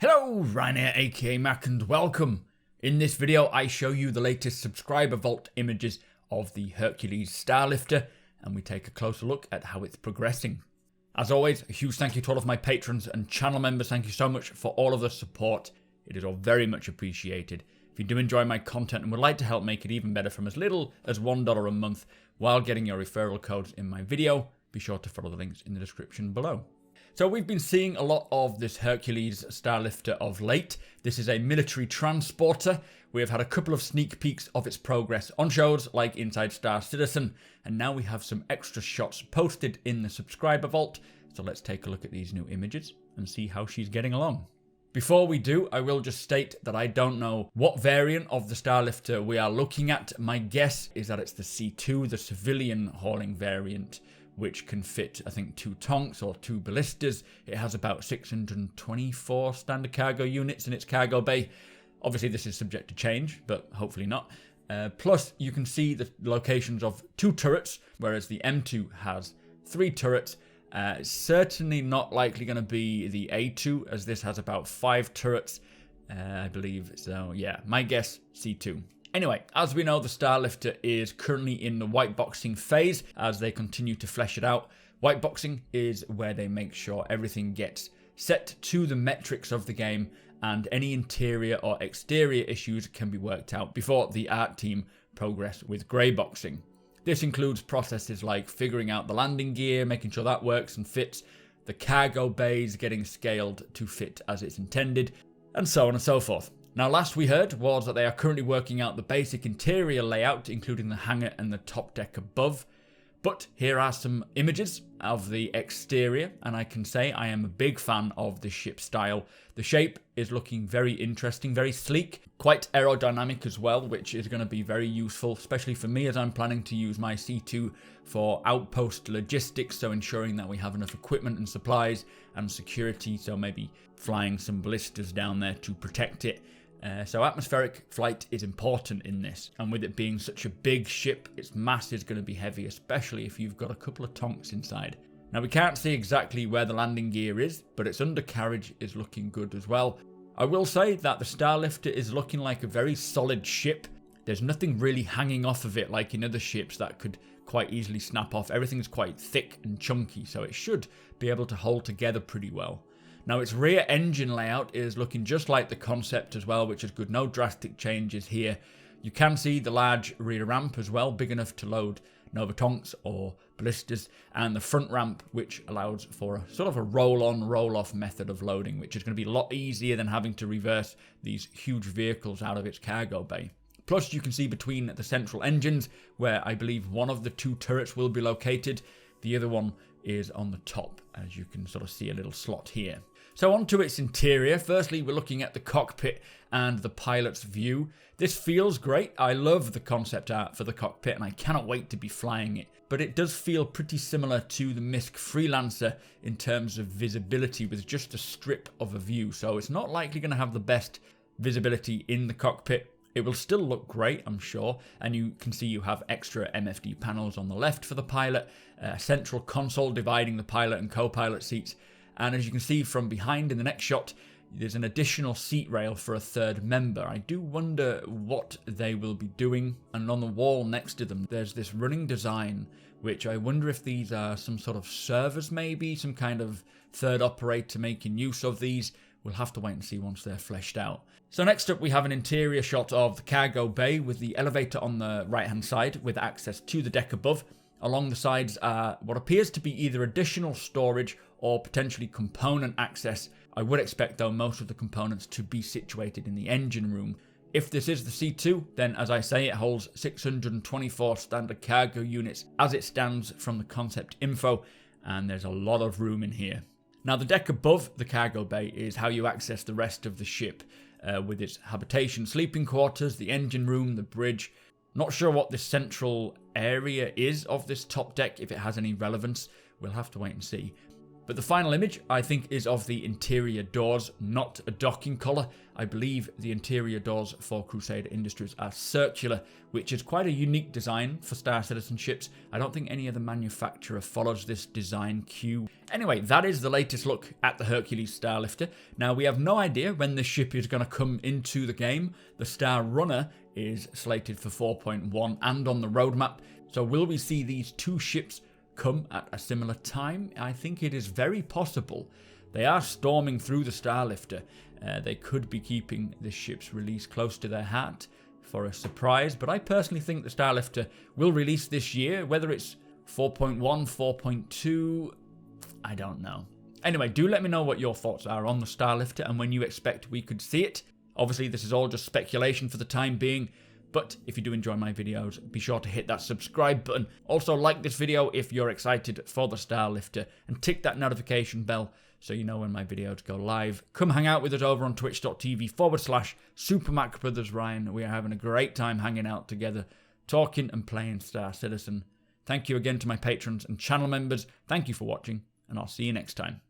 Hello, Ryan here, aka Mac, and welcome. In this video, I show you the latest subscriber vault images of the Hercules Starlifter, and we take a closer look at how it's progressing. As always, a huge thank you to all of my patrons and channel members. Thank you so much for all of the support. It is all very much appreciated. If you do enjoy my content and would like to help make it even better from as little as $1 a month while getting your referral codes in my video, be sure to follow the links in the description below. So we've been seeing a lot of this Hercules Starlifter of late. This is a military transporter. We have had a couple of sneak peeks of its progress on shows like Inside Star Citizen, and now we have some extra shots posted in the subscriber vault. So let's take a look at these new images and see how she's getting along. Before we do, I will just state that I don't know what variant of the Starlifter we are looking at. My guess is that it's the C2, the civilian hauling variant, which can fit, I think, 2 tonks or 2 ballistas. It has about 624 standard cargo units in its cargo bay. Obviously, this is subject to change, but hopefully not. Plus, you can see the locations of 2 turrets, whereas the M2 has 3 turrets. Certainly not likely going to be the A2, as this has about 5 turrets, I believe. So, yeah, my guess, C2. Anyway, as we know, the Starlifter is currently in the whiteboxing phase as they continue to flesh it out. Whiteboxing is where they make sure everything gets set to the metrics of the game and any interior or exterior issues can be worked out before the art team progress with greyboxing. This includes processes like figuring out the landing gear, making sure that works and fits, the cargo bays getting scaled to fit as it's intended, and so on and so forth. Now, last we heard was that they are currently working out the basic interior layout, including the hangar and the top deck above. But here are some images of the exterior, and I can say I am a big fan of the ship style. The shape is looking very interesting, very sleek, quite aerodynamic as well, which is going to be very useful, especially for me as I'm planning to use my C2 for outpost logistics, so ensuring that we have enough equipment and supplies and security, so maybe flying some ballistas down there to protect it. So atmospheric flight is important in this, and with it being such a big ship, its mass is going to be heavy, especially if you've got a couple of tonks inside. Now, we can't see exactly where the landing gear is, but its undercarriage is looking good as well. I will say that the Starlifter is looking like a very solid ship. There's nothing really hanging off of it like in other ships that could quite easily snap off. Everything's quite thick and chunky, so it should be able to hold together pretty well. Now, its rear engine layout is looking just like the concept as well, which is good. No drastic changes here. You can see the large rear ramp as well, big enough to load Nova tonks or ballistas, and the front ramp, which allows for a sort of a roll-on, roll-off method of loading, which is going to be a lot easier than having to reverse these huge vehicles out of its cargo bay. Plus, you can see between the central engines, where I believe one of the 2 turrets will be located. The other one is on the top, as you can sort of see a little slot here. So on to its interior. Firstly, we're looking at the cockpit and the pilot's view. This feels great. I love the concept art for the cockpit and I cannot wait to be flying it. But it does feel pretty similar to the MISC Freelancer in terms of visibility with just a strip of a view. So it's not likely going to have the best visibility in the cockpit. It will still look great, I'm sure, and you can see you have extra MFD panels on the left for the pilot, a central console dividing the pilot and co-pilot seats, and as you can see from behind in the next shot, there's an additional seat rail for a 3rd member. I do wonder what they will be doing, and on the wall next to them there's this running design, which I wonder if these are some sort of servers maybe, some kind of 3rd operator making use of these. We'll have to wait and see once they're fleshed out. So next up we have an interior shot of the cargo bay with the elevator on the right hand side with access to the deck above. Along the sides are what appears to be either additional storage or potentially component access. I would expect though most of the components to be situated in the engine room. If this is the C2, then as I say, it holds 624 standard cargo units as it stands from the concept info, and there's a lot of room in here. Now, the deck above the cargo bay is how you access the rest of the ship, with its habitation, sleeping quarters, the engine room, the bridge. Not sure what this central area is of this top deck, if it has any relevance. We'll have to wait and see. But the final image, I think, is of the interior doors, not a docking collar. I believe the interior doors for Crusader Industries are circular, which is quite a unique design for Star Citizen ships. I don't think any other manufacturer follows this design cue. Anyway, that is the latest look at the Hercules Starlifter. Now, we have no idea when this ship is going to come into the game. The Star Runner is slated for 4.1 and on the roadmap. So will we see these two ships come at a similar time? I think it is very possible. They are storming through the Starlifter. They could be keeping this ship's release close to their heart for a surprise, but I personally think the Starlifter will release this year. Whether it's 4.1, 4.2, I don't know. Anyway, do let me know what your thoughts are on the Starlifter and when you expect we could see it. Obviously, this is all just speculation for the time being, but if you do enjoy my videos, be sure to hit that subscribe button. Also, like this video if you're excited for the Starlifter, and tick that notification bell so you know when my videos go live. Come hang out with us over on twitch.tv/supermacbrothers Ryan. We are having a great time hanging out together, talking and playing Star Citizen. Thank you again to my patrons and channel members. Thank you for watching, and I'll see you next time.